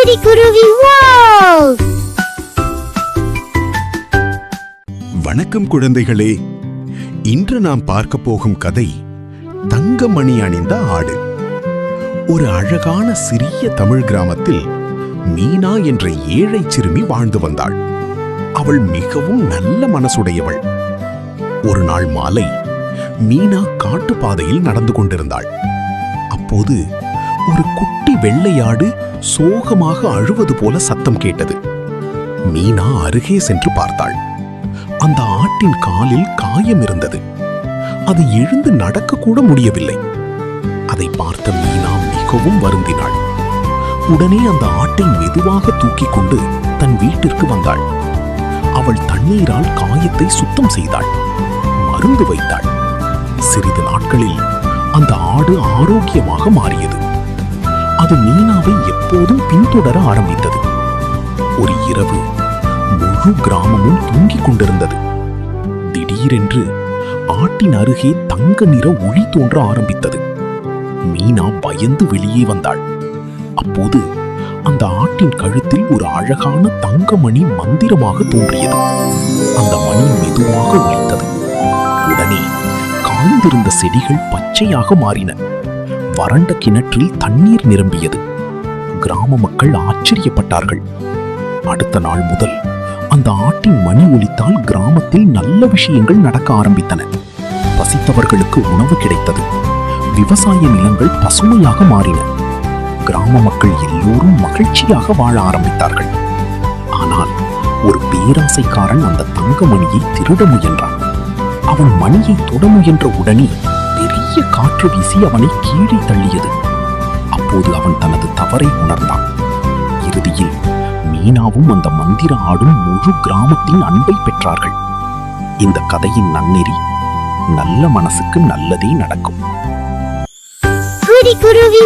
குருவி வாவ்! வணக்கம் குழந்தைகளே. இன்று நாம் பார்க்க போகும் கதை தங்கமணி அணிந்த ஆடு. ஒரு அழகான சிறிய தமிழ் கிராமத்தில் மீனா என்ற ஏழை சிறுமி வாழ்ந்து வந்தாள். அவள் மிகவும் நல்ல மனசுடையவள். ஒரு நாள் மாலை மீனா காட்டுப்பாதையில் நடந்து கொண்டிருந்தாள். அப்போது ஒரு குட்டி வெள்ளையாடு சோகமாக அழுவது போல சத்தம் கேட்டது. மீனா அருகே சென்று பார்த்தாள். அந்த ஆட்டின் காலில் காயம் இருந்தது. அது எழுந்து நடக்க கூட முடியவில்லை. அதை பார்த்த மீனா மிகவும் வருந்தினாள். உடனே அந்த ஆட்டை மெதுவாக தூக்கிக் கொண்டு தன் வீட்டிற்கு வந்தாள். அவள் தண்ணீரால் காயத்தை சுத்தம் செய்தாள், மருந்து வைத்தாள். சிறிது நாட்களில் அந்த ஆடு ஆரோக்கியமாக மாறியது. அது மீனாவை எப்போதும் பின்தொடர ஆரம்பித்தது. ஒரு இரவு முழு கிராமமும் தூங்கிக் கொண்டிருந்தது. திடீரென்று ஆட்டின் அருகே தங்க நிற ஒளி தோன்ற ஆரம்பித்தது. மீனா பயந்து வெளியே வந்தாள். அப்போது அந்த ஆட்டின் கழுத்தில் ஒரு அழகான தங்கமணி மந்திரமாக தோன்றியது. அந்த மணி மெதுவாக ஒலித்தது. உடனே காய்ந்திருந்த செடிகள் பச்சையாக மாறின. வறண்ட கிணற்றில் தண்ணீர் நிரம்பியது. கிராம மக்கள் ஆச்சரியப்பட்டார்கள். அடுத்த நாள் முதல் அந்த ஆட்டின் மணி ஒலித்தால் கிராமத்தில் நல்ல விஷயங்கள் நடக்க ஆரம்பித்தன. பசித்தவர்களுக்கு உணவு கிடைத்தது. விவசாய நிலங்கள் பசுமையாக மாறின. கிராம மக்கள் எல்லோரும் மகிழ்ச்சியாக வாழ ஆரம்பித்தார்கள். ஆனால் ஒரு பேராசைக்காரன் அந்த தங்கமணியை திருட முயன்றான். அவன் மணியை தொட முயன்ற உடனே பெரிய காற்று வீசி அவனை கீழே தள்ளியது. அப்போது அவன் தனது தவறை உணர்ந்தான். இறுதியில் மீனாவும் அந்த மந்திர ஆடும் முழு கிராமத்தின் அன்பை பெற்றார்கள். இந்த கதையின் நன்னெறி, நல்ல மனசுக்கு நல்லதே நடக்கும். குருவி